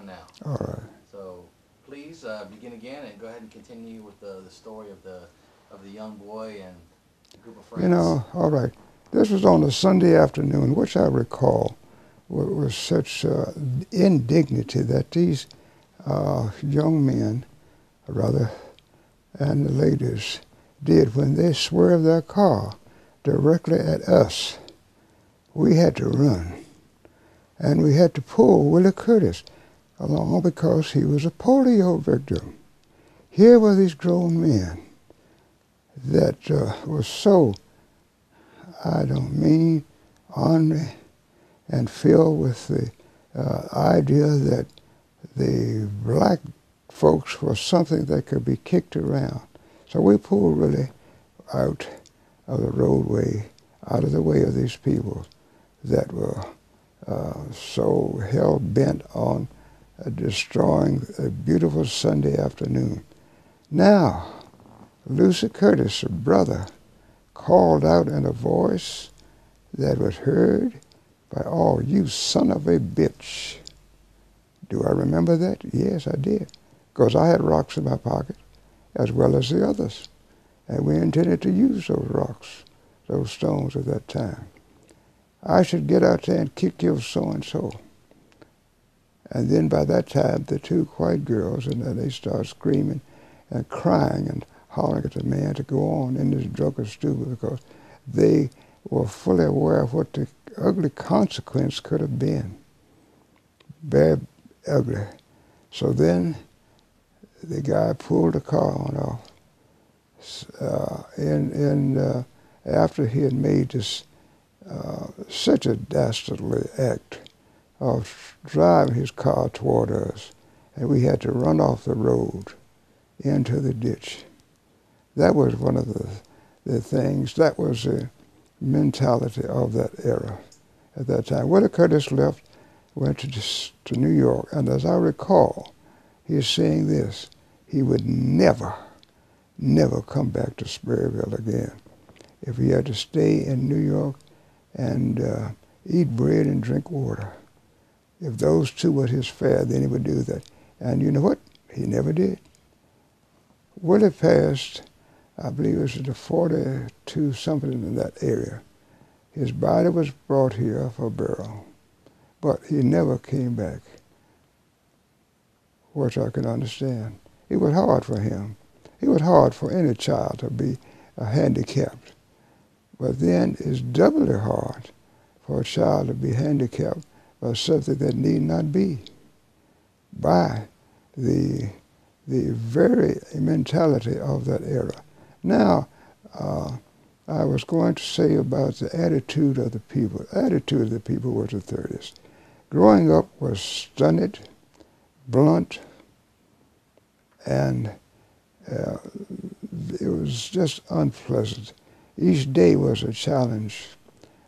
Now. All right. So please begin again and go ahead and continue with the story of the young boy and a group of You friends. know, all right. This was on a Sunday afternoon, which I recall was such indignity that these young men, rather, and the ladies did when they swerved their car directly at us. We had to run, and we had to pull Willie Curtis along because he was a polio victim. Here were these grown men that were so, I don't mean, ornery and filled with the idea that the black folks were something that could be kicked around. So we pulled really out of the roadway, out of the way of these people that were so hell-bent on destroying a beautiful Sunday afternoon. Now, Lucy Curtis, her brother, called out in a voice that was heard by all, "You son of a bitch." Do I remember that? Yes, I did, because I had rocks in my pocket as well as the others, and we intended to use those rocks, those stones at that time. I should get out there and kick your so-and-so. And then by that time, the two white girls, and then they start screaming and crying and hollering at the man to go on in this drunken stupor because they were fully aware of what the ugly consequence could have been. Very ugly. So then the guy pulled the car on off. After he had made this such a dastardly act of driving his car toward us, and we had to run off the road into the ditch. That was one of the things, that was the mentality of that era at that time. Willie Curtis left, went to New York, and as I recall, he is saying this: he would never, never come back to Sperryville again. If he had to stay in New York and eat bread and drink water, if those two were his fare, then he would do that. And you know what? He never did. Willie passed, I believe it was the 42 something in that area. His body was brought here for burial, but he never came back, which I can understand. It was hard for him. It was hard for any child to be handicapped. But then it's doubly hard for a child to be handicapped by something that need not be, by the very mentality of that era. Now, I was going to say about the attitude of the people. The attitude of the people was the 30s. Growing up was stunted, blunt, and it was just unpleasant. Each day was a challenge.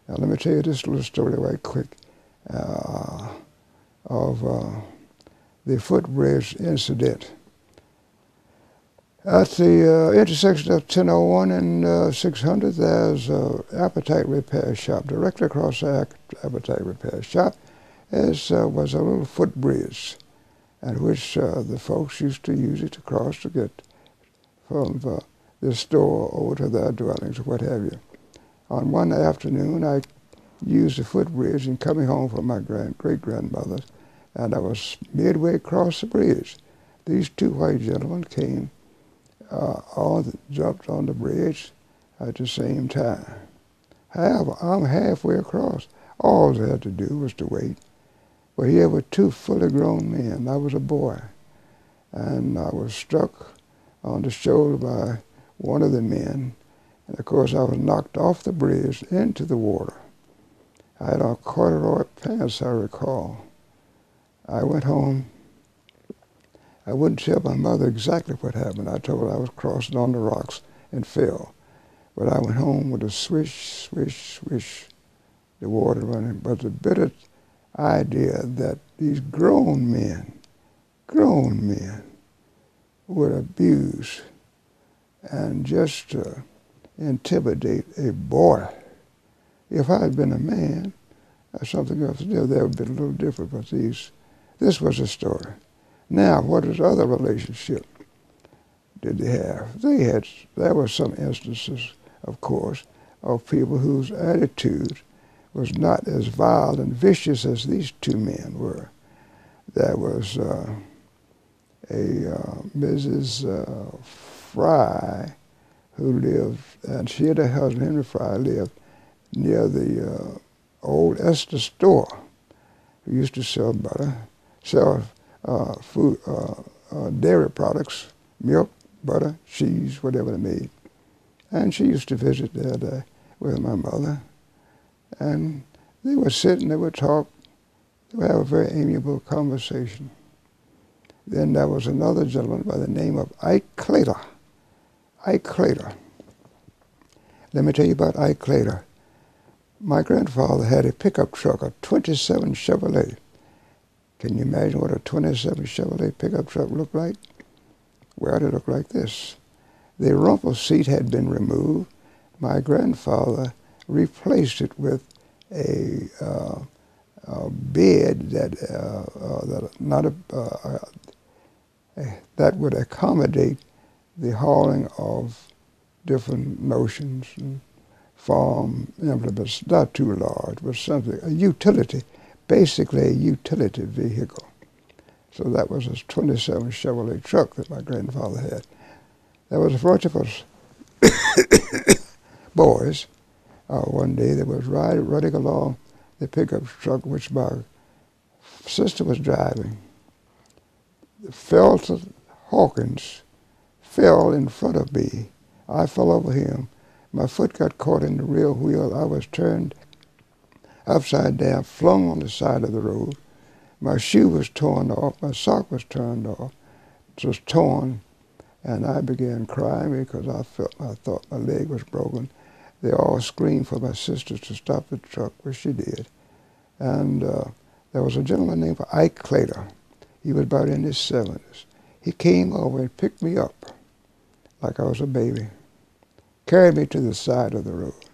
Now, let me tell you this little story right quick of the footbridge incident. At the intersection of 1001 and 600, there's an appetite repair shop. Directly across the appetite repair shop was a little footbridge, at which the folks used to use it to cross to get from the store over to their dwellings or what have you. On one afternoon, I used the footbridge and coming home from my great-grandmother's, and I was midway across the bridge. These two white gentlemen came jumped on the bridge at the same time. However, I'm halfway across. All they had to do was to wait. But here were two fully grown men. I was a boy. And I was struck on the shoulder by one of the men. And of course, I was knocked off the bridge into the water. I had on corduroy pants, I recall. I went home. I wouldn't tell my mother exactly what happened. I told her I was crossing on the rocks and fell. But I went home with a swish, swish, swish, the water running. But the bitter idea that these grown men would abuse and just intimidate a boy. If I had been a man, something else, there would have been a little different. But This was the story. Now, what is other relationship did they have? There were some instances, of course, of people whose attitude was not as vile and vicious as these two men were. There was Mrs. Fry, who lived, and she and her husband, Henry Fry, lived near the old Esther store, who used to sell butter, sell food, dairy products, milk, butter, cheese, whatever they made. And she used to visit there with my mother. And they would sit and they would talk. They would have a very amiable conversation. Then there was another gentleman by the name of Ike Clater. Ike Clater. Let me tell you about Ike Clater. My grandfather had a pickup truck, a 27 Chevrolet. Can you imagine what a 27 Chevrolet pickup truck looked like? Well, it looked like this. The rumple seat had been removed. My grandfather replaced it with a bed that would accommodate the hauling of different notions and farm implements, not too large, but something, a utility, basically a utility vehicle. So that was a 27 Chevrolet truck that my grandfather had. There was a bunch of us boys. One day they was running along the pickup truck which my sister was driving. Felton Hawkins fell in front of me. I fell over him. My foot got caught in the rear wheel. I was turned upside down, flung on the side of the road. My shoe was torn off. My sock was turned off. It was torn, and I began crying because I thought my leg was broken. They all screamed for my sister to stop the truck, which she did. And there was a gentleman named Ike Clater. He was about in his 70s. He came over and picked me up like I was a baby, carried me to the side of the road.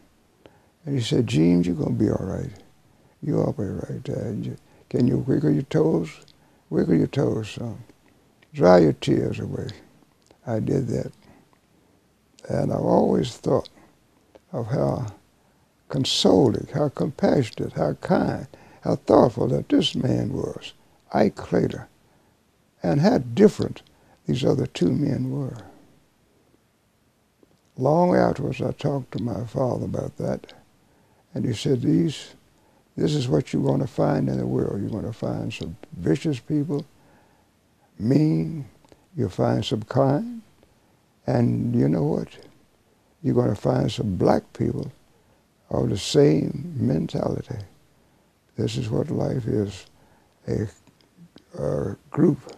And he said, "James, you're going to be all right. You'll be right there. Can you wiggle your toes? Wiggle your toes, son. Dry your tears away." I did that. And I've always thought of how consoling, how compassionate, how kind, how thoughtful that this man was, Ike Clater, and how different these other two men were. Long afterwards, I talked to my father about that, and he said, this is what you're going to find in the world. You're going to find some vicious people, mean, you'll find some kind, and you know what? You're going to find some black people of the same mentality. This is what life is, a group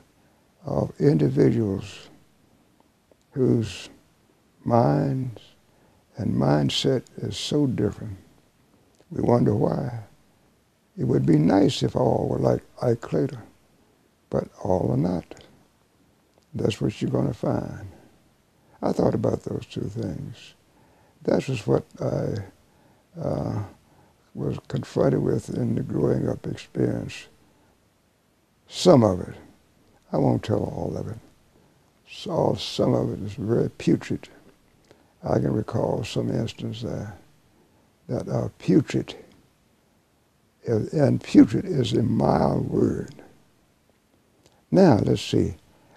of individuals whose minds and mindset is so different. We wonder why. It would be nice if all were like Ike Clater, but all are not. That's what you're going to find. I thought about those two things. That was what I was confronted with in the growing up experience. Some of it. I won't tell all of it. Some of it is very putrid. I can recall some instances there that are putrid. And putrid is a mild word. Now, let's see.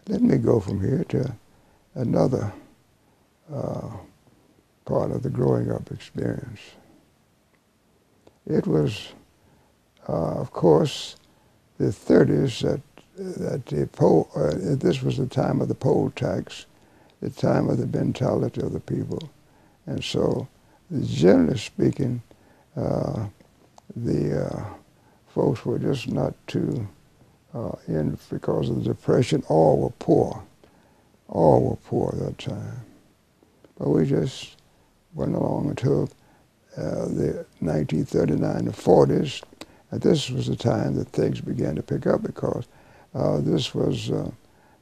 Let me go from here to another part of the growing up experience. It was, of course, the 30s that this was the time of the poll tax, the time of the mentality of the people. And so, generally speaking, the folks were just not too in because of the Depression. All were poor. All were poor at that time. But we just went along until the 1939 to 40s. And this was the time that things began to pick up because this was, in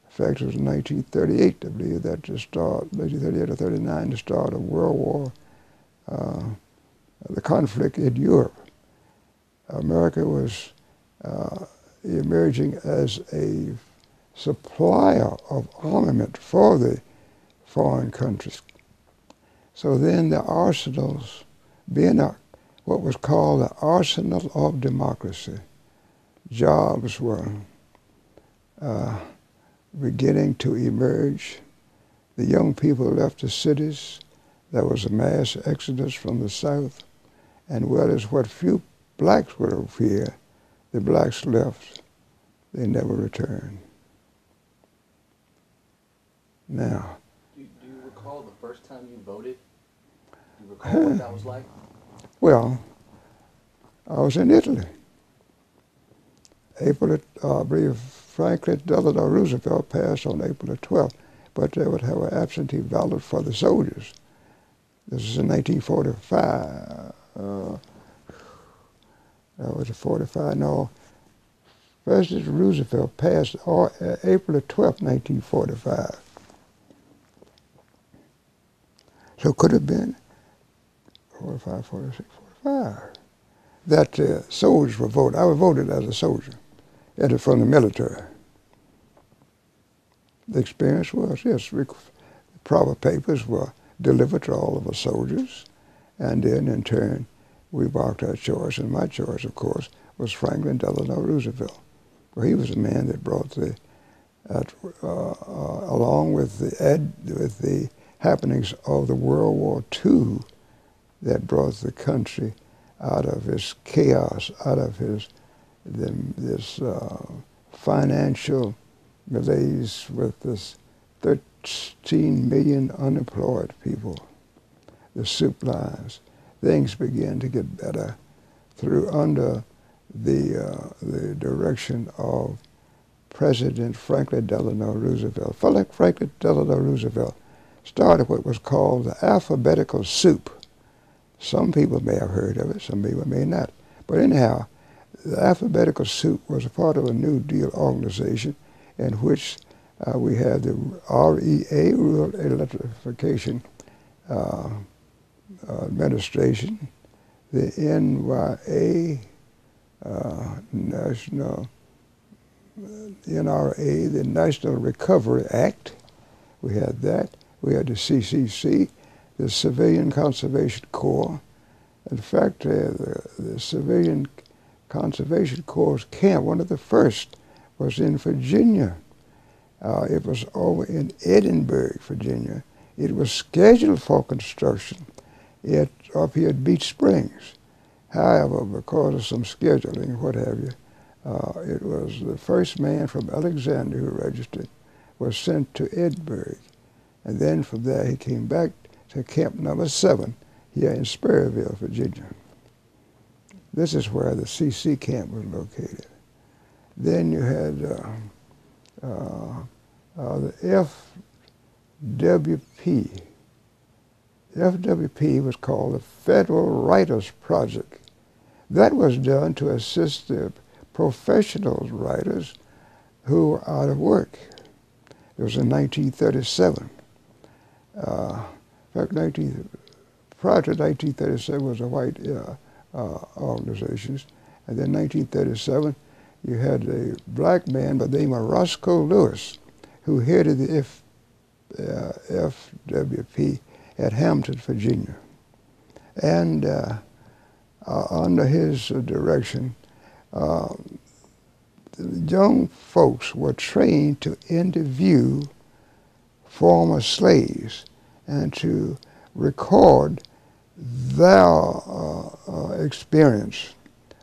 fact, it was 1938, I believe, that the start, 1938 or 39, the start of World War, the conflict in Europe. America was emerging as a supplier of armament for the foreign countries. So then the arsenals, being what was called the arsenal of democracy, jobs were beginning to emerge. The young people left the cities. There was a mass exodus from the South, and whereas what few blacks would have here, the blacks left. They never returned. Now, Do you recall the first time you voted? Do you recall what that was like? well, I was in Italy. I believe Franklin Delano Roosevelt passed on April the 12th, but they would have an absentee ballot for the soldiers. This is in 1945. That was a 45, no. President Roosevelt passed April the 12th, 1945. So it could have been 45, 46, 45. That soldiers were voted. I was voted as a soldier, entered from the military. The experience was, yes, proper papers were delivered to all of the soldiers, and then in turn we marked our choice, and my choice, of course, was Franklin Delano Roosevelt. Well, he was the man that brought along with the happenings of the World War II, that brought the country out of its chaos, out of this financial malaise with this 13 million unemployed people, the soup lines. Things began to get better under the direction of President Franklin Delano Roosevelt. Franklin Delano Roosevelt started what was called the alphabetical soup. Some people may have heard of it, some people may not. But anyhow, the alphabetical soup was a part of a New Deal organization in which we had the REA, Rural Electrification Administration, the NYA, NRA, the National Recovery Act. We had that. We had the CCC, the Civilian Conservation Corps. In fact, the Civilian Conservation Corps camp, one of the first, was in Virginia. It was over in Edinburgh, Virginia. It was scheduled for construction up here at Beach Springs. However, because of some scheduling, what have you, it was the first man from Alexander who registered, was sent to Edinburgh. And then from there he came back to camp number 7 here in Sperryville, Virginia. This is where the CC camp was located. Then you had the FWP. FWP was called the Federal Writers Project. That was done to assist the professional writers who were out of work. It was in 1937. In fact, prior to 1937 was a white organizations, and then 1937 you had a black man by the name of Roscoe Lewis, who headed the FWP at Hampton, Virginia. And under his direction, young folks were trained to interview former slaves and to record their experience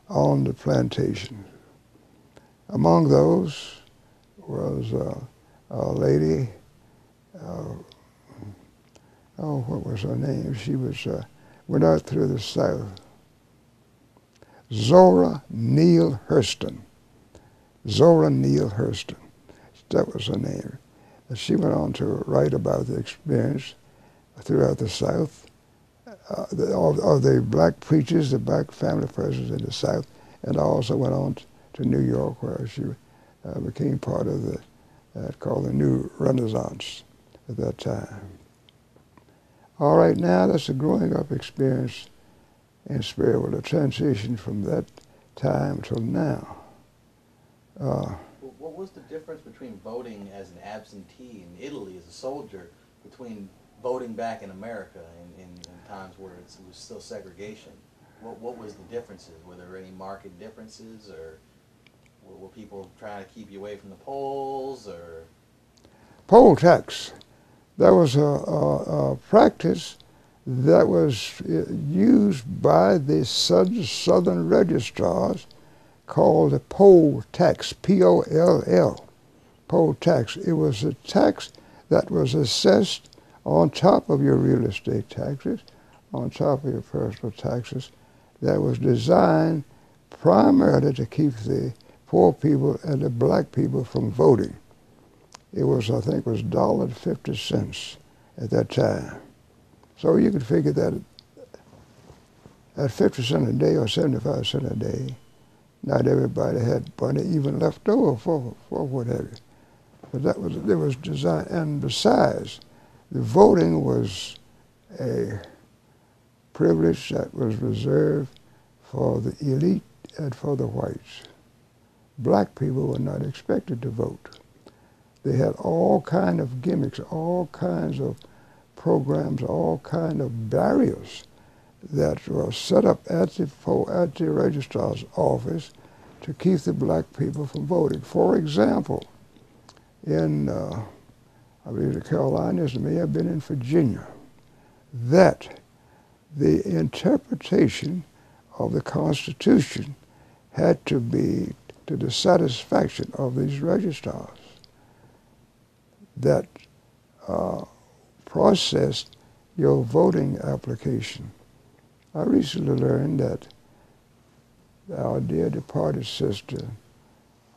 on the plantation. Among those was a lady, what was her name? She went out through the South. Zora Neale Hurston. Zora Neale Hurston. That was her name. And she went on to write about the experience throughout the South, of the black preachers, the black family preachers in the South, and also went on to New York, where she became part of called the New Renaissance at that time. All right, now that's a growing up experience in Sperryville, a transition from that time till now. What was the difference between voting as an absentee in Italy as a soldier between voting back in America in times where it was still segregation? What was the differences? Were there any marked differences, or were people trying to keep you away from the polls, or? Poll tax. That was a practice that was used by the southern registrars called the poll tax, P-O-L-L, poll tax. It was a tax that was assessed on top of your real estate taxes, on top of your personal taxes, that was designed primarily to keep the poor people and the black people from voting. It was, I think, it was $1.50 at that time. So you could figure that at 50 cents a day or 75 cents a day, not everybody had money even left over for what have you. But it was designed, and besides, the voting was a privilege that was reserved for the elite and for the whites. Black people were not expected to vote. They had all kinds of gimmicks, all kinds of programs, all kinds of barriers that were set up at the registrar's office to keep the black people from voting. For example, in, I believe the Carolinas, it may have been in Virginia, that the interpretation of the Constitution had to be to the satisfaction of these registrars that processed your voting application. I recently learned that our dear departed sister,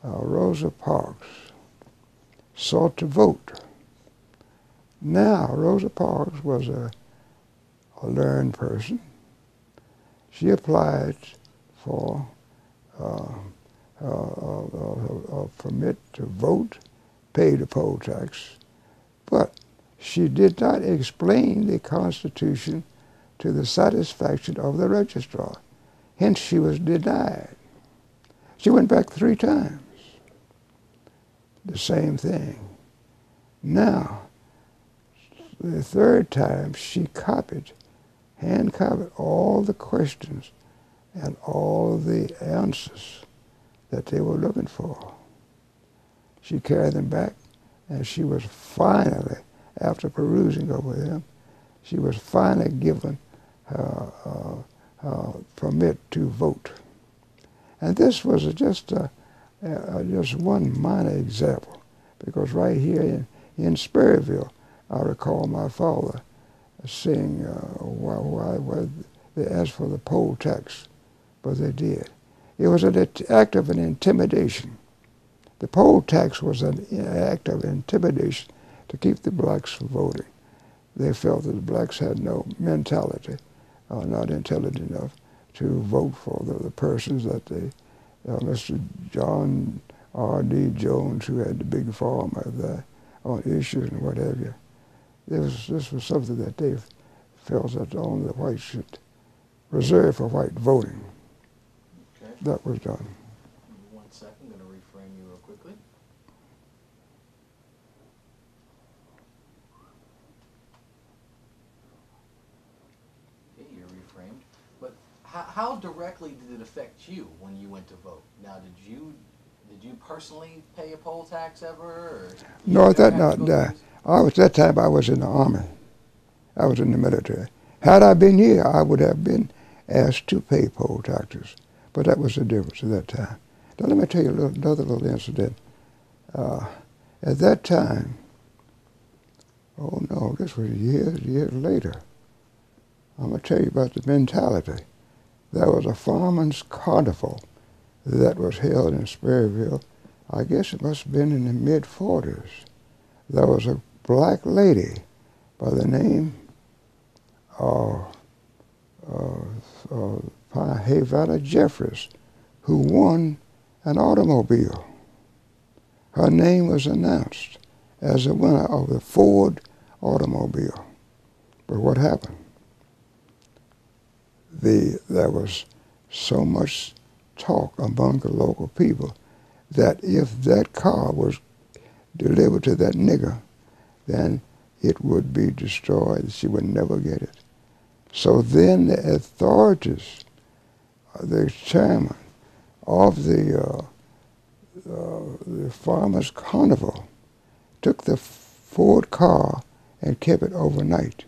Rosa Parks, sought to vote. Now, Rosa Parks was a learned person. She applied for a permit to vote, paid the poll tax, but she did not explain the Constitution to the satisfaction of the registrar. Hence, she was denied. She went back 3 times. The same thing. Now, the 3rd time, she hand copied all the questions and all the answers that they were looking for. She carried them back, and she was finally, after perusing over them, she was finally given her permit to vote. And this was just one minor example, because right here in Sperryville, I recall my father saying why they asked for the poll tax, but they did. It was an act of an intimidation. The poll tax was an act of intimidation to keep the blacks from voting. They felt that the blacks had no mentality, not intelligent enough to vote for the persons that they, Mr. John R.D. Jones, who had the big farm there on issues and what have you. This was something that they felt that only the whites should reserve for white voting. Okay. That was done. 1 second, I'm going to reframe you real quickly. Okay, you're reframed. But how directly did it affect you when you went to vote? Now, did you personally pay a poll tax ever? Or No, at that time I was in the Army. I was in the military. Had I been here, I would have been asked to pay poll taxes. But that was the difference at that time. Now let me tell you another little incident. At that time, oh no, this was years later. I'm going to tell you about the mentality. There was a fireman's carnival that was held in Sperryville. I guess it must have been in the mid-40s. There was a black lady by the name of Havana Jeffries who won an automobile. Her name was announced as the winner of the Ford automobile. But what happened? There was so much talk among the local people that if that car was delivered to that nigger, then it would be destroyed. She would never get it. So then the authorities, the chairman of the Farmers Carnival, took the Ford car and kept it overnight.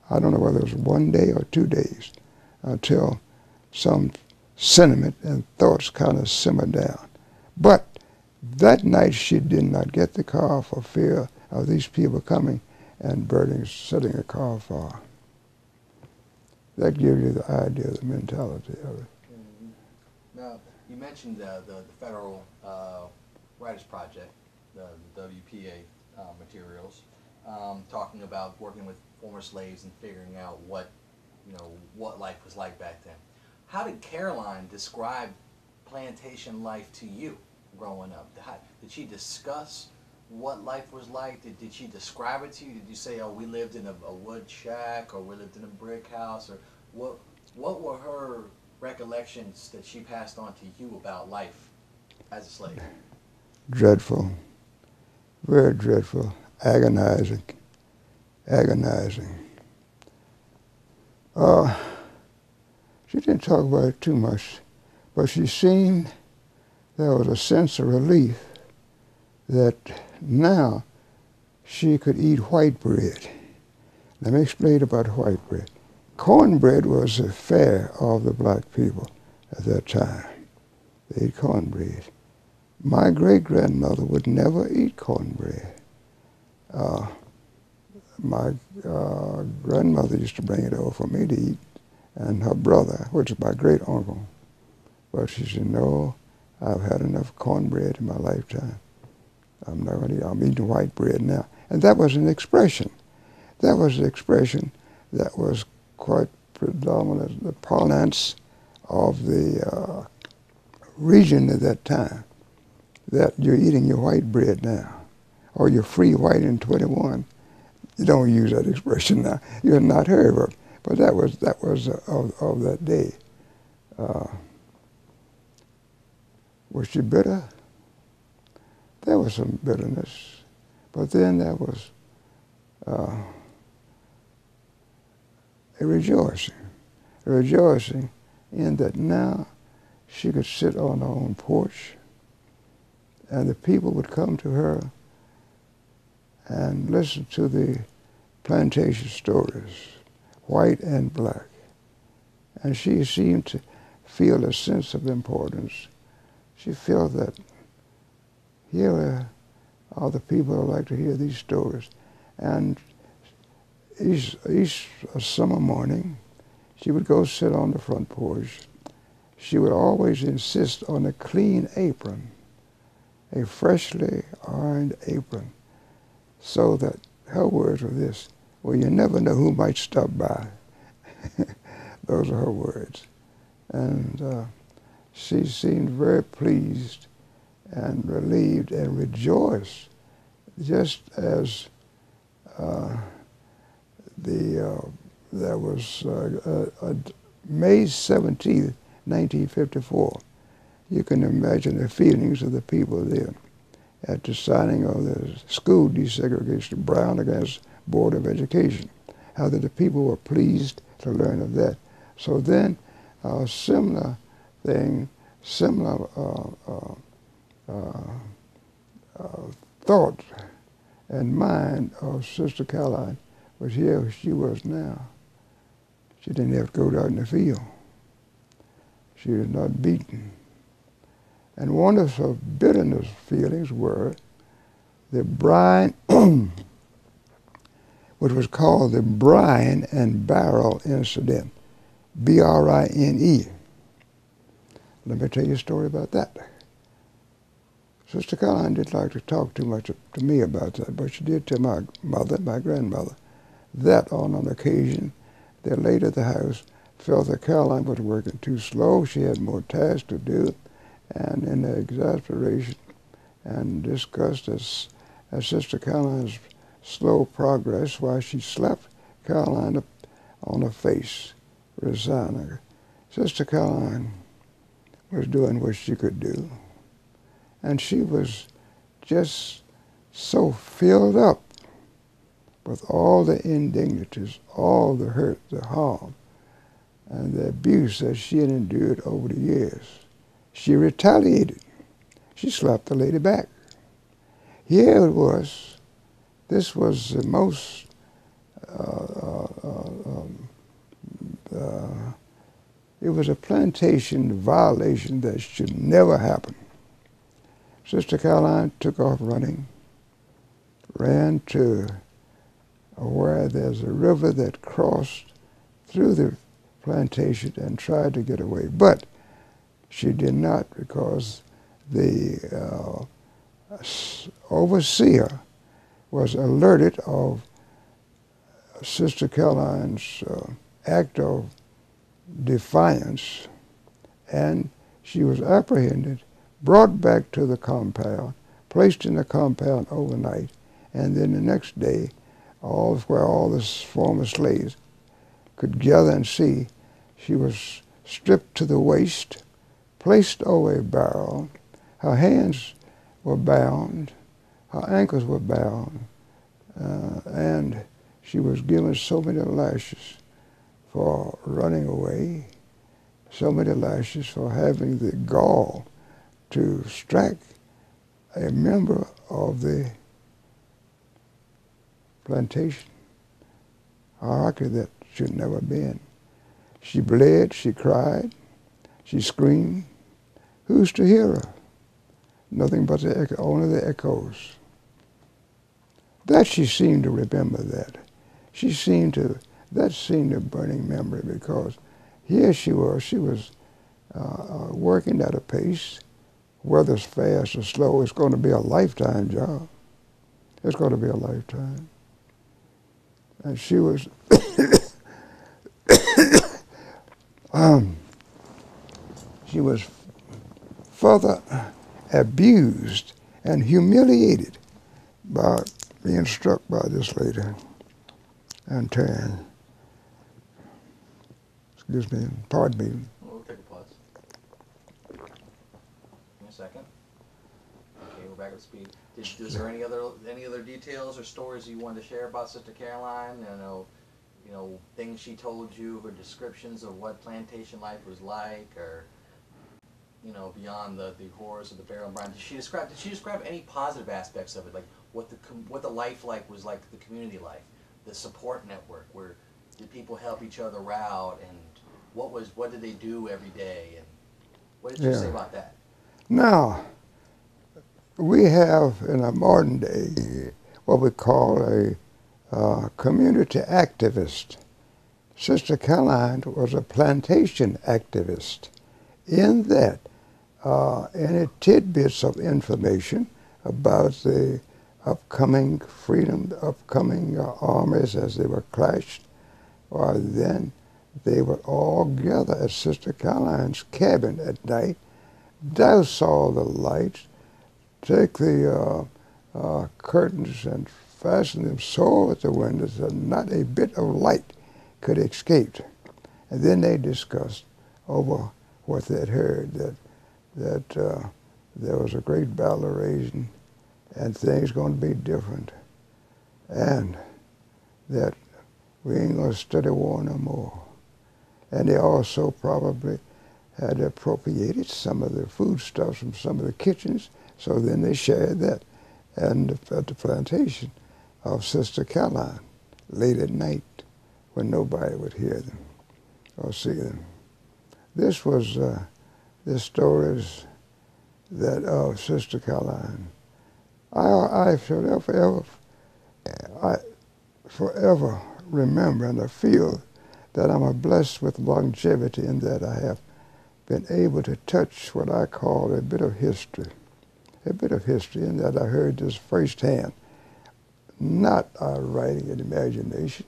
I don't know whether it was 1 day or 2 days until some sentiment and thoughts kind of simmered down. But that night she did not get the car for fear of these people coming and burning, setting a car afire. That gives you the idea of the mentality of it. Mm-hmm. Now, you mentioned the Federal Writers Project, the WPA materials, talking about working with former slaves and figuring out what life was like back then. How did Caroline describe plantation life to you growing up? Did she discuss what life was like? Did she describe it to you? Did you say, oh, we lived in a wood shack, or we lived in a brick house, or what were her recollections that she passed on to you about life as a slave? Dreadful, very dreadful, agonizing. She didn't talk about it too much, but she seemed there was a sense of relief that now she could eat white bread. Let me explain about white bread. Cornbread was a fare of the black people at that time. They ate cornbread. My great-grandmother would never eat cornbread. My grandmother used to bring it over for me to eat, and her brother, which is my great-uncle. But she said, no, I've had enough cornbread in my lifetime. I'm not going to eat. I'm eating white bread now. And that was an expression. That was an expression that was quite predominant, the parlance of the region at that time, that you're eating your white bread now, or you're free white in 21. You don't use that expression now. You're not heard of it. But that was of that day. Was she bitter? There was some bitterness, but then there was a rejoicing in that now she could sit on her own porch, and the people would come to her and listen to the plantation stories, white and black. And she seemed to feel a sense of importance. She felt that here are the people who like to hear these stories. And each summer morning, she would go sit on the front porch. She would always insist on a clean apron, a freshly ironed apron, so that her words were this: well, you never know who might stop by. Those are her words. And she seemed very pleased and relieved and rejoiced, just as there was May 17th, 1954. You can imagine the feelings of the people there at the signing of the school desegregation, Brown against Board of Education, how that the people were pleased to learn of that. So then a similar thing, similar thought and mind of Sister Caroline was here she was now. She didn't have to go out in the field. She was not beaten. And one of her bitterness feelings were the brine, which was called the brine and barrel incident, B-R-I-N-E. Let me tell you a story about that. Sister Caroline didn't like to talk too much to me about that, but she did tell my mother, my grandmother, that on an occasion, the lady at the house felt that Caroline was working too slow. She had more tasks to do, and in the exasperation and disgust as Sister Caroline's slow progress, while she slapped Caroline up on her face, resigning her. Sister Caroline was doing what she could do. And she was just so filled up with all the indignities, all the hurt, the harm, and the abuse that she had endured over the years. She retaliated. She slapped the lady back. Here it was. This was the most it was a plantation violation that should never happen. Sister Caroline took off running, ran to where there's a river that crossed through the plantation and tried to get away. But she did not, because the overseer was alerted of Sister Caroline's act of defiance, and she was apprehended, brought back to the compound, placed in the compound overnight, and then the next day, where all the former slaves could gather and see, she was stripped to the waist, placed over a barrel. Her hands were bound, her ankles were bound, and she was given so many lashes for running away, so many lashes for having the gall to strike a member of the plantation. Hierarchy that should never have been. She bled, she cried, she screamed. Who's to hear her? Nothing but only the echoes. That she seemed to remember that. That seemed a burning memory, because here she was working at a pace, whether it's fast or slow, it's going to be a lifetime job. It's going to be a lifetime. And she was she was further abused and humiliated by being struck by this lady and turned. Excuse me, pardon me. We'll take a pause. Give me a second. Okay, we're back up to speed. Is there any other details or stories you wanted to share about Sister Caroline? You know, things she told you, or descriptions of what plantation life was like, or beyond the horrors of the barrel and brine. Did she describe any positive aspects of it, like what the life like was, like the community life, the support network, where did people help each other out, and what did they do every day, and what did you say about that? Now, we have in our modern day what we call a community activist. Sister Caroline was a plantation activist, in that any tidbits of information about the upcoming freedom, the upcoming armies as they were clashed, or then they would all gather at Sister Caroline's cabin at night, douse all the lights, take the curtains and fasten them so at the windows that not a bit of light could escape. And then they discussed over what they had heard, that there was a great battle raging and things going to be different, and that we ain't going to study war no more. And they also probably had appropriated some of the foodstuffs from some of the kitchens, so then they shared that and at the plantation of Sister Caroline late at night when nobody would hear them or see them. This was the stories that of Sister Caroline. I forever remember, and I feel that I'm blessed with longevity in that I have been able to touch what I call a bit of history in that I heard this firsthand, not writing in imagination,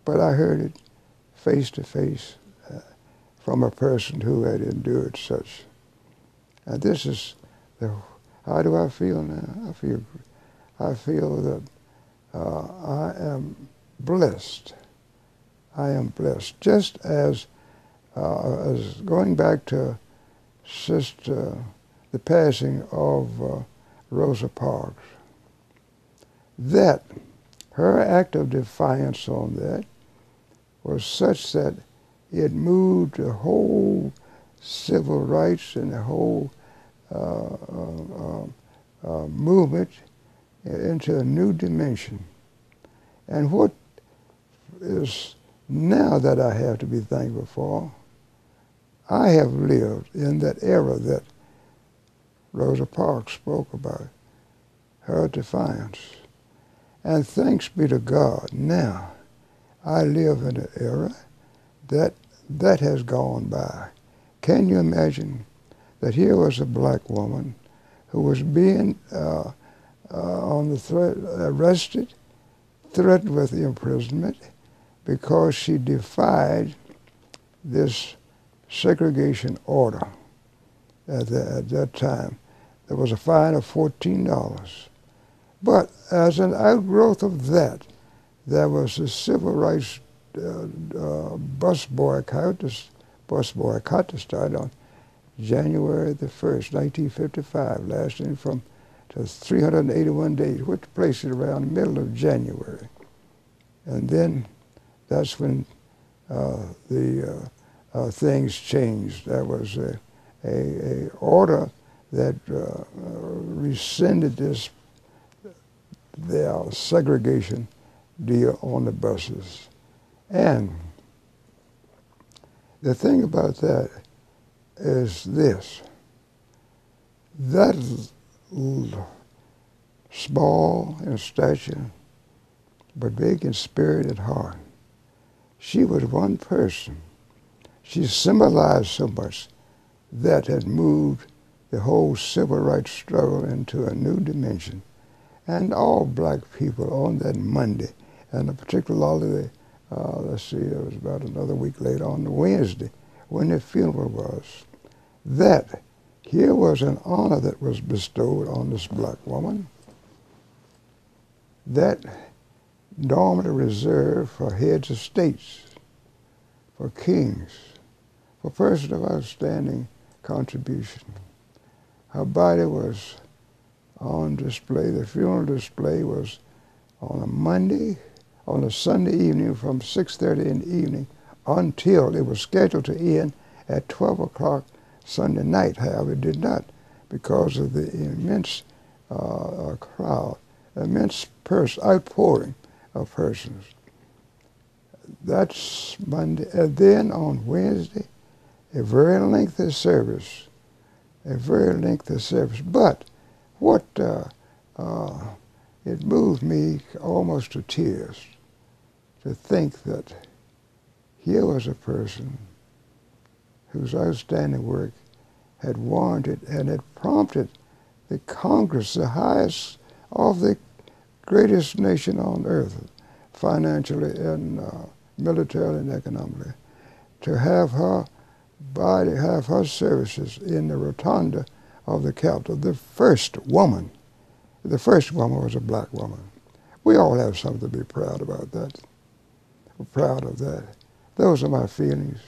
but I heard it face to face from a person who had endured such. And this is how do I feel now? I feel that I am blessed. I am blessed. Just as going back to the the passing of Rosa Parks. That her act of defiance on that was such that it moved the whole civil rights and the whole movement into a new dimension. And what is now that I have to be thankful for, I have lived in that era that Rosa Parks spoke about, her defiance. And thanks be to God, now I live in an era that has gone by. Can you imagine that here was a black woman who was being on the arrested, threatened with imprisonment because she defied this segregation order at that time. There was a fine of $14. But as an outgrowth of that, there was a civil rights bus boycott that started on January the 1st, 1955, lasting from to 381 days, which placed it around the middle of January. And then that's when the things changed. There was a order that rescinded their segregation deal on the buses. And the thing about that is this: that small in stature, but big in spirit and heart, she was one person. She symbolized so much that had moved the whole civil rights struggle into a new dimension. And all black people on that Monday, and particularly, let's see, it was about another week later, on the Wednesday, when the funeral was, that here was an honor that was bestowed on this black woman that normally reserved for heads of states, for kings, for persons of outstanding contribution. Her body was on display. The funeral display was on a Monday, on a Sunday evening from 6:30 in the evening until it was scheduled to end at 12 o'clock Sunday night. However, it did not because of the immense crowd, immense outpouring of persons. That's Monday. And then on Wednesday, a very lengthy service, But what it moved me almost to tears to think that here was a person whose outstanding work had warranted and had prompted the Congress, the highest of the greatest nation on earth, financially and militarily and economically, to have her body, have her services in the rotunda of the Capitol. The first woman was a black woman. We all have something to be proud about that. We're proud of that. Those are my feelings.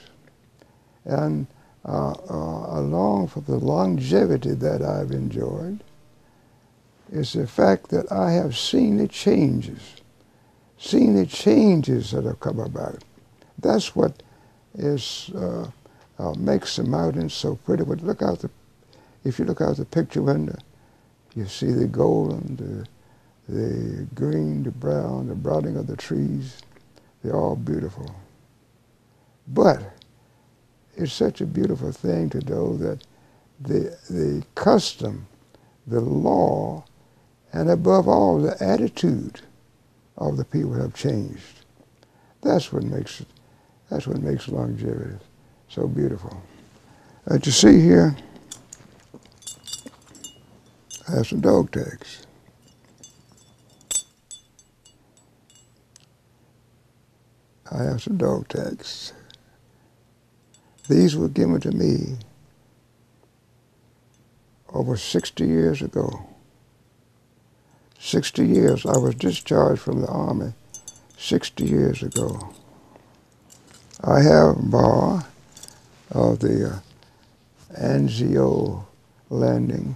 And along for the longevity that I've enjoyed, is the fact that I have seen the changes that have come about. That's what is makes the mountains so pretty. But if you look out the picture window, you see the golden, the green, the brown, the browning of the trees. They're all beautiful. But it's such a beautiful thing to know that the custom, the law, and above all, the attitude of the people have changed. That's what makes longevity so beautiful. As you see here, I have some dog tags. These were given to me over 60 years ago. 60 years. I was discharged from the Army 60 years ago. I have a bar of the landing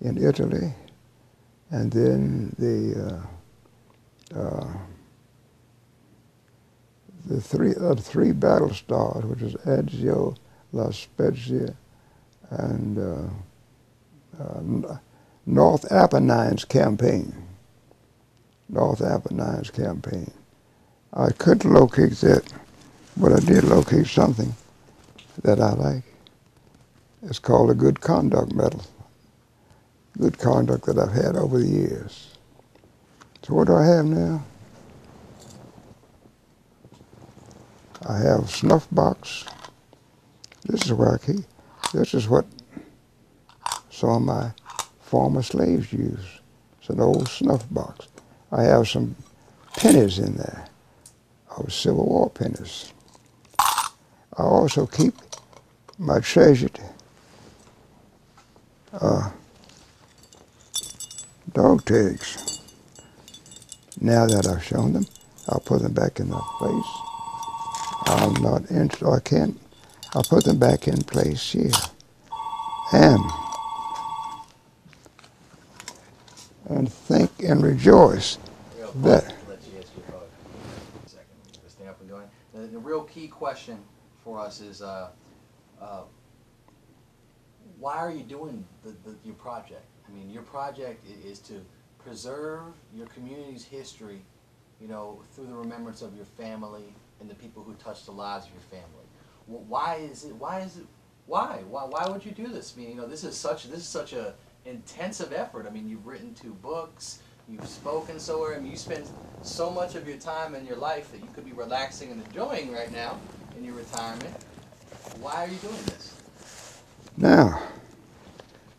in Italy, and then the three battle stars, which is Agio, La Spezia, and North Apennines campaign. North Apennines campaign. I couldn't locate that, but I did locate something that I like. It's called a Good Conduct Medal. Good conduct that I've had over the years. So what do I have now? I have snuff box. This is where I keep. This is what some of my former slaves used. It's an old snuff box. I have some pennies in there, of Civil War pennies. I also keep my treasured dog tags. Now that I've shown them, I'll put them back in their place. I'm not interested, I can't. I'll put them back in place here. And think and rejoice that. Let you ask your thought in a second. This thing up and going. The real key question for us is, why are you doing your project? I mean, your project is to preserve your community's history, you know, through the remembrance of your family and the people who touched the lives of your family. Well, why would you do this? I mean, you know, this is such a intensive effort. I mean, you've written 2 books, you've spoken somewhere, I mean, you spend so much of your time in your life that you could be relaxing and enjoying right now in your retirement. Why are you doing this? Now,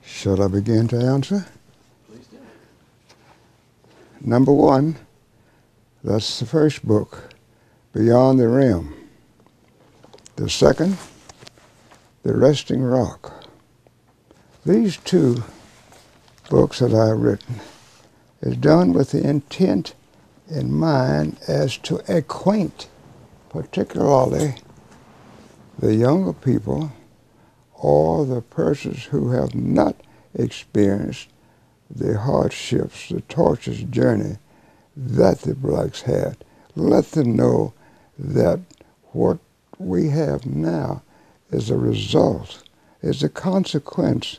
should I begin to answer? Please do. Number 1, that's the first book, Beyond the Rim. The second, The Resting Rock. These 2 books that I've written is done with the intent in mind as to acquaint particularly the younger people or the persons who have not experienced the hardships, the torturous journey that the blacks had. Let them know that what we have now is a result, is a consequence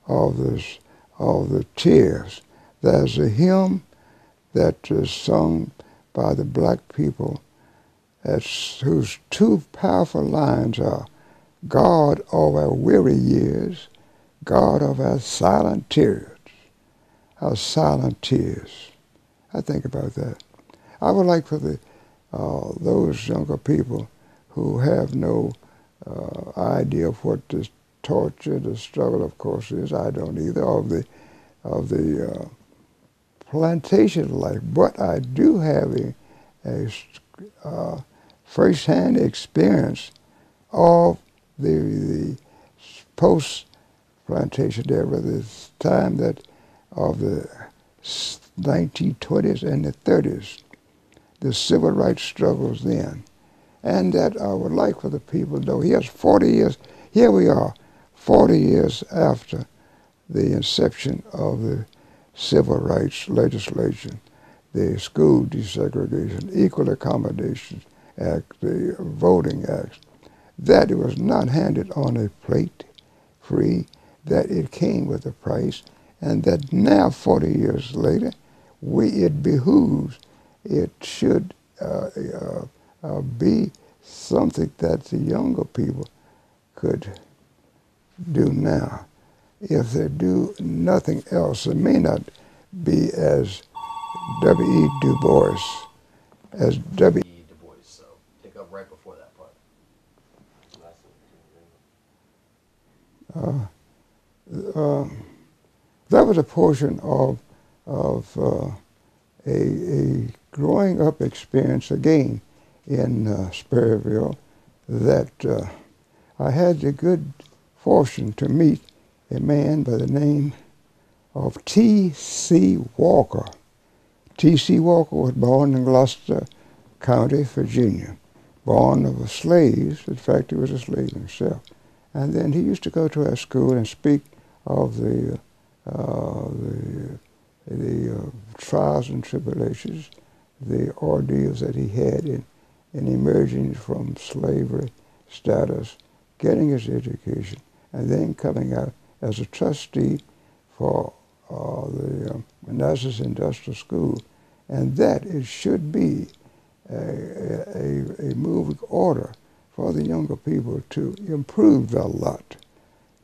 of the tears. There's a hymn that is sung by the black people whose 2 powerful lines are, God of our weary years, God of our silent tears. Our silent tears. I think about that. I would like for those younger people who have no idea of what this torture, the struggle, of course, is. I don't either, of the plantation life, but I do have a first-hand experience of the post-plantation era, this time that of the 1920s and the 30s, the civil rights struggles then. And that I would like for the people to know, here's 40 years, here we are, 40 years after the inception of the civil rights legislation, the school desegregation, Equal Accommodation Act, the Voting Act, that it was not handed on a plate free, that it came with a price, and that now, 40 years later, it behooves, it should be something that the younger people could do now. If they do nothing else, it may not be as W.E. Du Bois, as W. Du Bois, so pick up right before that part. That was a portion of a growing up experience again in Sperryville, that I had the good fortune to meet a man by the name of T.C. Walker. T.C. Walker was born in Gloucester County, Virginia, born of slaves. In fact, he was a slave himself. And then he used to go to our school and speak of the trials and tribulations, the ordeals that he had in emerging from slavery status, getting his education, and then coming out as a trustee for the Manassas Industrial School. And that it should be a moving order for the younger people to improve their lot,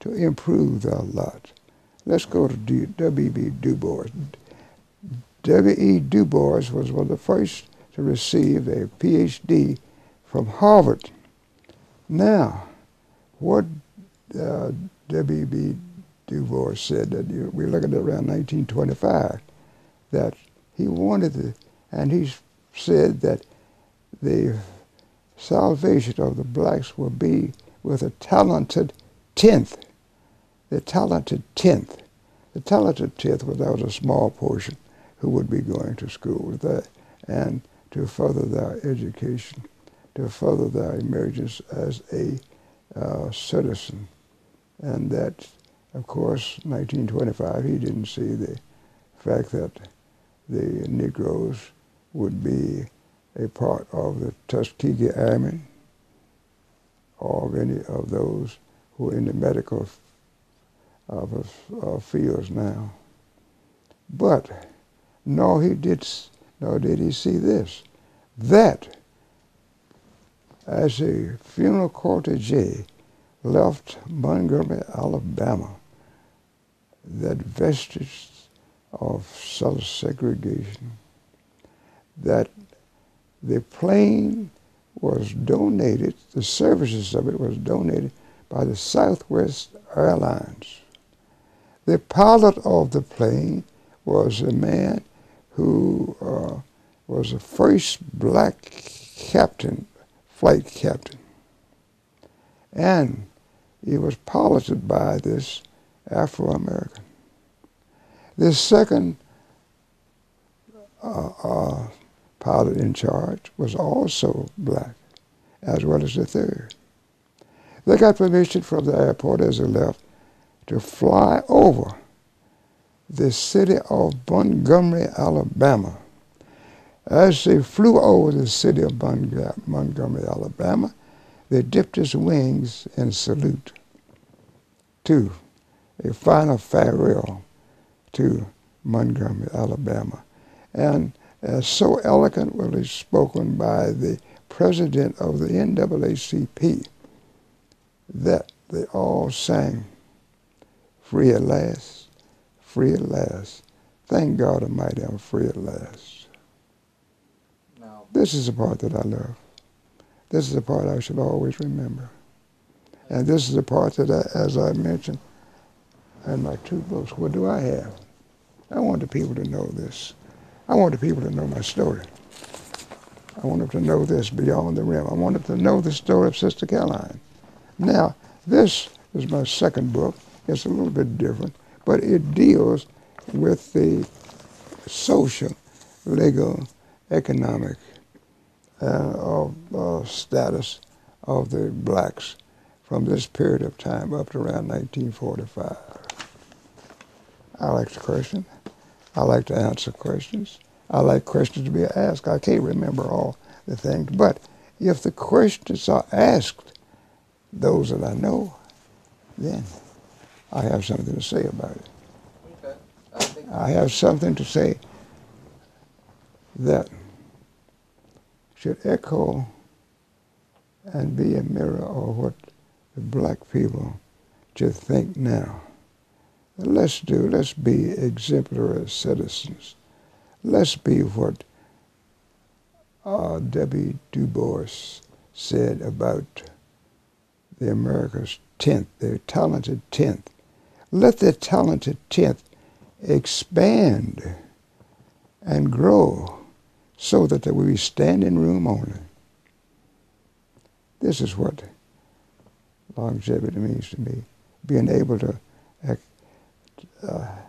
to improve their lot. Let's go to W.E. Du Bois. W.E. Du Bois was one of the first to receive a Ph.D. from Harvard. Now, what W.E. Du Bois said, that we're looking at around 1925, that he wanted to, and he said that the salvation of the blacks will be with a talented tenth. The talented tenth. The talented tenth was that was a small portion who would be going to school with that, and to further their education, to further their emergence as a citizen. And that, of course, 1925, he didn't see the fact that the Negroes would be a part of the Tuskegee Airmen or of any of those who are in the medical fields now. But nor did he see this, that as a funeral cortege left Montgomery, Alabama, that vestige of segregation, that the plane was donated, the services of it was donated by the Southwest Airlines. The pilot of the plane was a man who was the first black captain, flight captain. And he was piloted by this Afro-American. The second pilot in charge was also black, as well as the third. They got permission from the airport as they left to fly over the city of Montgomery, Alabama. As they flew over the city of Montgomery, Alabama, they dipped his wings in salute to a final farewell to Montgomery, Alabama. And so eloquently spoken by the president of the NAACP that they all sang, "Free at last, free at last. Thank God Almighty, I'm free at last." No. This is the part that I love. This is the part I should always remember. And this is the part that, as I mentioned in my two books, what do I have? I want the people to know this. I want the people to know my story. I want them to know this beyond the rim. I want them to know the story of Sister Caroline. Now, this is my second book. It's a little bit different, but it deals with the social, legal, economic status of the blacks from this period of time up to around 1945. I like to question. I like to answer questions. I like questions to be asked. I can't remember all the things, but if the questions are asked, those that I know, then I have something to say about it. Okay. I have something to say that should echo and be a mirror of what the black people should think now. Let's be exemplary citizens. Let's be what W. Du Bois said about the America's tenth, their talented tenth. Let the talented tenth expand and grow so that there will be standing room only. This is what longevity means to me, being able to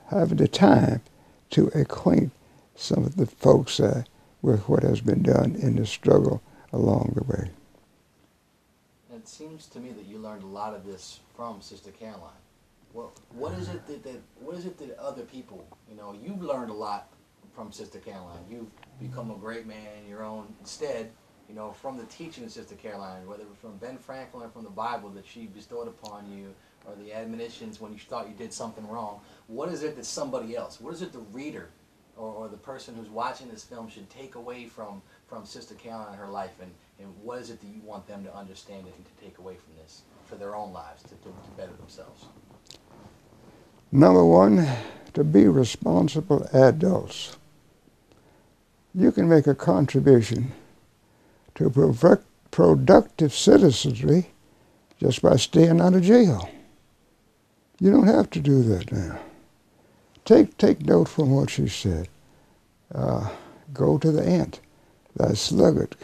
have the time to acquaint some of the folks with what has been done in the struggle along the way. It seems to me that you learned a lot of this from Sister Caroline. Well, what is it what is it that other people, you know, you've learned a lot from Sister Caroline. You've become a great man in your own stead, you know, from the teaching of Sister Caroline, whether it was from Ben Franklin or from the Bible that she bestowed upon you, or the admonitions when you thought you did something wrong. What is it that somebody else, what is it the reader or the person who's watching this film should take away from Sister Caroline and her life, and what is it that you want them to understand and to take away from this for their own lives, to better themselves? Number one, to be responsible adults. You can make a contribution to productive citizenry just by staying out of jail. You don't have to do that now. Take note from what she said. Go to the ant, thy sluggard,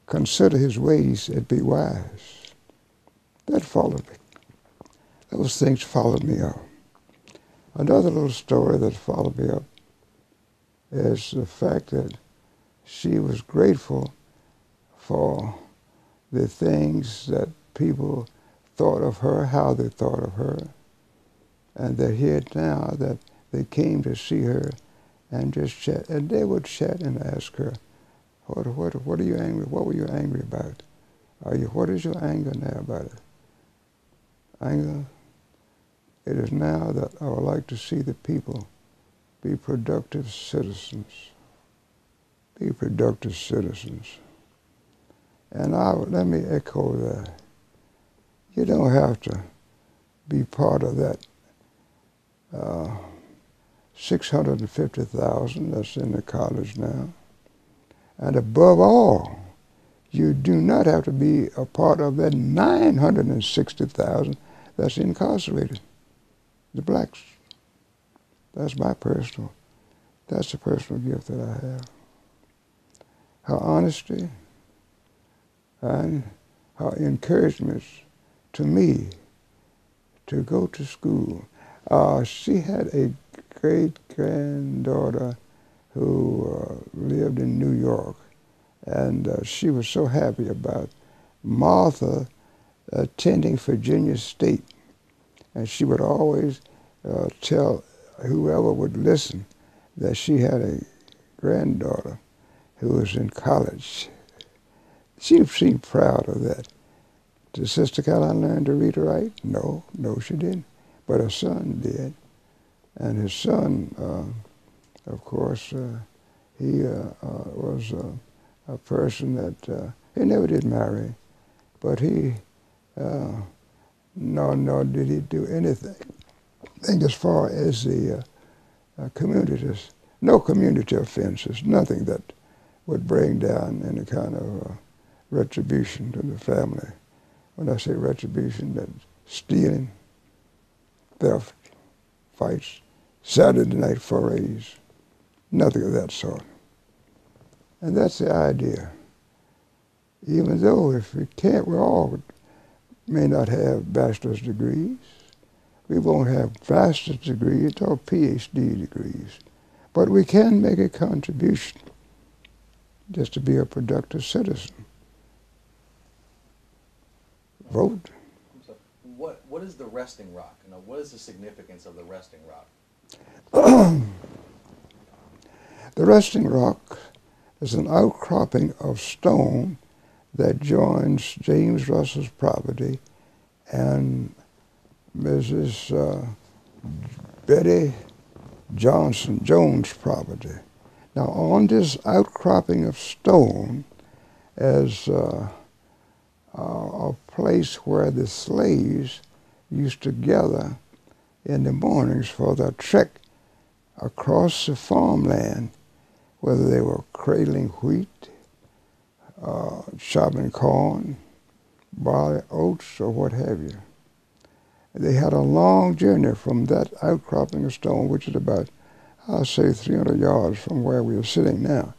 consider his ways and be wise. That followed me. Those things followed me up. Another little story that followed me up is the fact that she was grateful for the things that people thought of her, how they thought of her, and that here now that they came to see her and just chat, and they would chat and ask her, what are you angry? What were you angry about? What is your anger now about it? Anger. It is now that I would like to see the people be productive citizens. Be productive citizens. And let me echo that. You don't have to be part of that 650,000 that's in the college now. And above all, you do not have to be a part of that 960,000 that's incarcerated. The blacks. That's the personal gift that I have. Her honesty and her encouragement to me to go to school. She had a great-granddaughter who lived in New York, and she was so happy about Martha attending Virginia State. And she would always tell whoever would listen that she had a granddaughter who was in college. She seemed proud of that. Did Sister Caroline learn to read or write? No, she didn't. But her son did. And his son, of course, he was a person that, he never did marry, but he, nor did he do anything. I think as far as the communities, no community offenses, nothing that would bring down any kind of retribution to the family. When I say retribution, that's stealing, theft, fights, Saturday night forays, nothing of that sort. And that's the idea. Even though if we can't, we all may not have bachelor's degrees. We won't have master's degrees or PhD degrees. But we can make a contribution just to be a productive citizen. Vote. What is the resting rock? You know, what is the significance of the resting rock? The resting rock is an outcropping of stone that joins James Russell's property and Mrs. Betty Jones' property. Now, on this outcropping of stone is a place where the slaves used to gather in the mornings for their trek across the farmland, whether they were cradling wheat, chopping corn, barley, oats, or what have you. They had a long journey from that outcropping of stone, which is about, I'll say, 300 yards from where we are sitting now,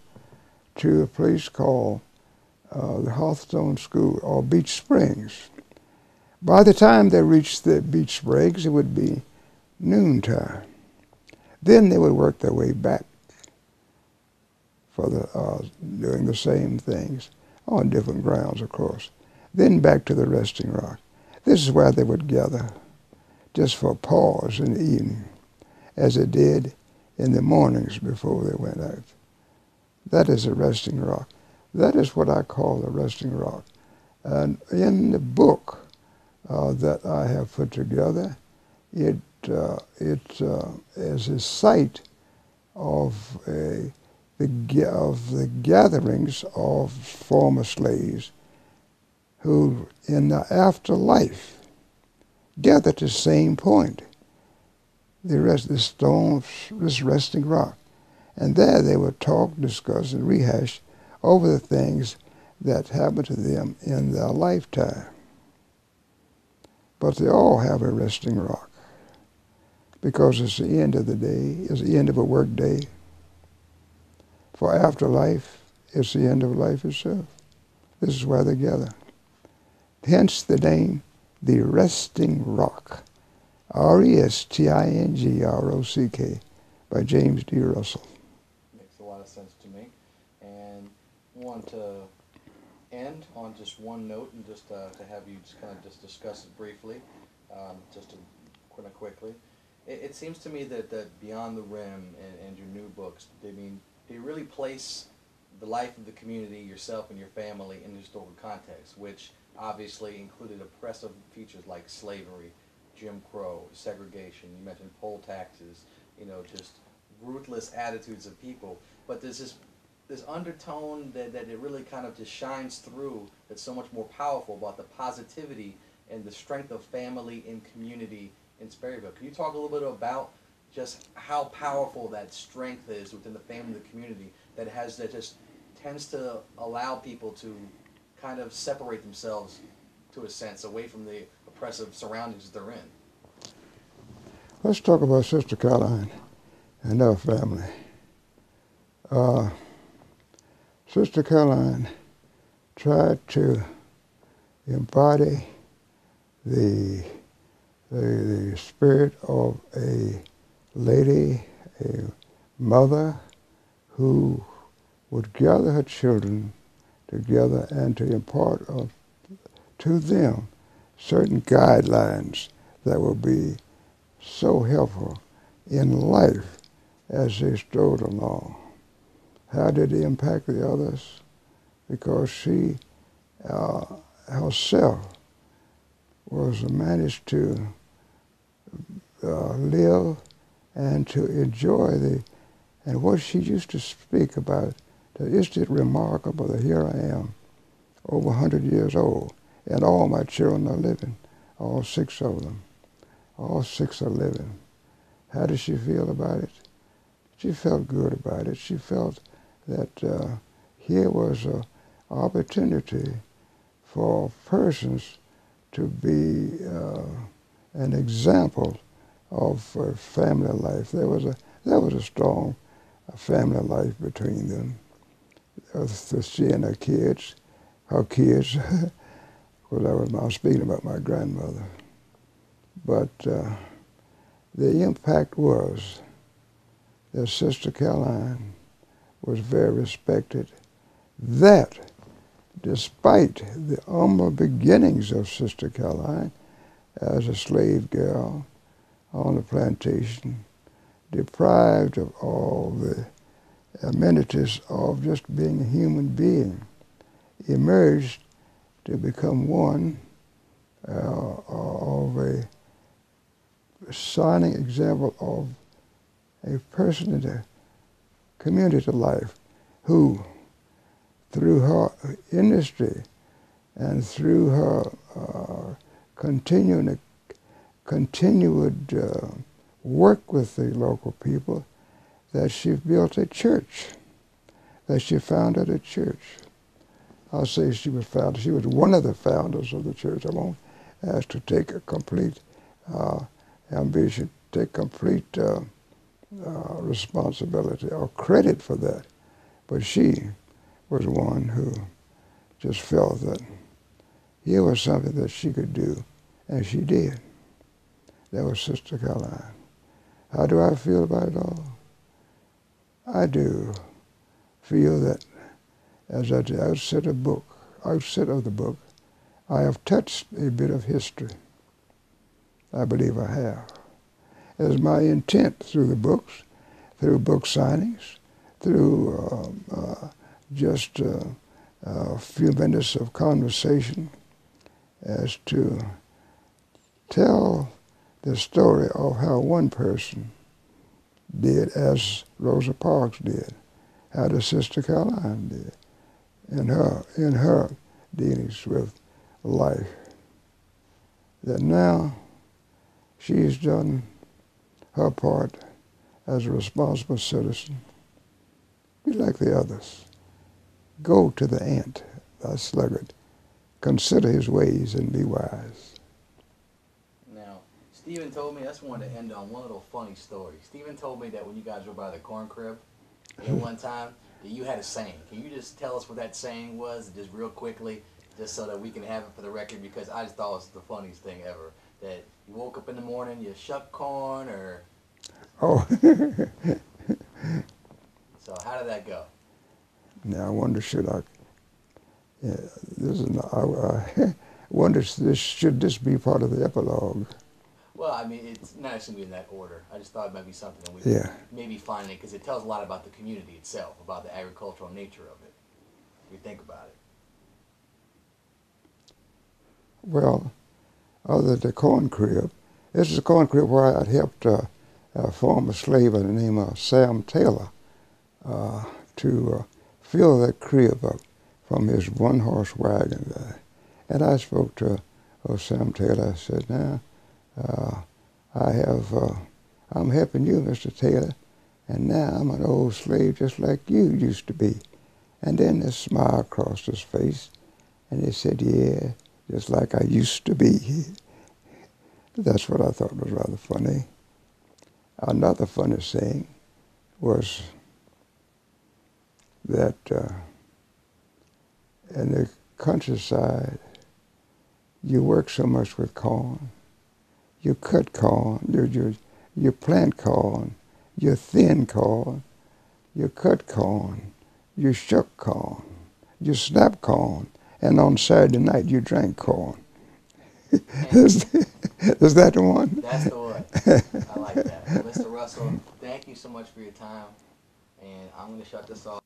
to a place called the Hawthorne School, or Beach Springs. By the time they reached the Beach Springs, it would be noontime. Then they would work their way back for doing the same things on different grounds, of course. Then back to the resting rock. This is where they would gather just for a pause in the evening, as it did in the mornings before they went out. That is a resting rock. That is what I call a resting rock. And in the book that I have put together, it is a site of the gatherings of former slaves who, in the afterlife, gathered at the same point, this resting rock. And there they would talk, discuss, and rehash over the things that happened to them in their lifetime. But they all have a resting rock, because it's the end of the day, it's the end of a work day. For afterlife, it's the end of life itself. This is why they gather. Hence the name, the Resting Rock, R-E-S-T-I-N-G-R-O-C-K, by James D. Russell. Makes a lot of sense to me. And I want to end on just one note, and just to have you just kind of just discuss it briefly, just to quickly. It seems to me that Beyond the Rim and your new books, they really place the life of the community, yourself and your family, in historical context, which obviously included oppressive features like slavery, Jim Crow, segregation. You mentioned poll taxes, just ruthless attitudes of people. But there's this undertone that it really kind of just shines through, that's so much more powerful, about the positivity and the strength of family and community in Sperryville. Can you talk a little bit about just how powerful that strength is within the family and the community that just tends to allow people to kind of separate themselves, to a sense, away from the oppressive surroundings they're in? Let's talk about Sister Caroline and her family. Sister Caroline tried to embody the spirit of a lady, a mother, who would gather her children together and to impart to them certain guidelines that will be so helpful in life as they strode along. How did it impact the others? Because she herself was managed to live and to enjoy and what she used to speak about. It's just remarkable that here I am, over 100 years old, and all my children are living, all 6 of them. All 6 are living. How did she feel about it? She felt good about it. She felt that here was an opportunity for persons to be an example of family life. There was a strong family life between them. She and her kids, because I was speaking about my grandmother. But the impact was that Sister Caroline was very respected, that despite the humble beginnings of Sister Caroline as a slave girl on the plantation, deprived of all the amenities of just being a human being, emerged to become one of a shining example of a person in the community life who, through her industry and through her continued work with the local people, that she built a church, that she founded a church. I'll say she was one of the founders of the church. I won't ask to take a complete ambition, take complete responsibility or credit for that. But she was one who just felt that here was something that she could do, and she did. That was Sister Caroline. How do I feel about it all? I do feel that as at the outset of the book, I have touched a bit of history. I believe I have. It is my intent through the books, through book signings, through just a few minutes of conversation, as to tell the story of how one person did as Rosa Parks did, how the Sister Caroline did, in her dealings with life. That now she's done her part as a responsible citizen. Be like the others. Go to the ant, thy sluggard. Consider his ways and be wise. Now, Stephen told me, I just wanted to end on one little funny story. Stephen told me that when you guys were by the corn crib, at one time, that you had a saying. Can you just tell us what that saying was, just real quickly, just so that we can have it for the record? Because I just thought it was the funniest thing ever. That you woke up in the morning, you shuck corn, or... Oh. So how did that go? Now I wonder, should I? Yeah, this is. I wonder, should this be part of the epilogue? Well, I mean, it's not necessarily in that order. I just thought it might be something that we Yeah. could maybe find it, because it tells a lot about the community itself, about the agricultural nature of it. If you think about it. Well, other than the corn crib, this is a corn crib where I helped a former slave by the name of Sam Taylor to fill that crib up from his one-horse wagon there. And I spoke to Sam Taylor. I said, now, I'm helping you, Mr. Taylor, and now I'm an old slave just like you used to be. And then a smile crossed his face, and he said, yeah, just like I used to be. That's what I thought was rather funny. Another funny saying was that in the countryside, you work so much with corn, you cut corn, you plant corn, you thin corn, you cut corn, you shuck corn, you snap corn, and on Saturday night you drank corn. Is that the one? That's the one. I like that. Well, Mr. Russell, thank you so much for your time, and I'm going to shut this off.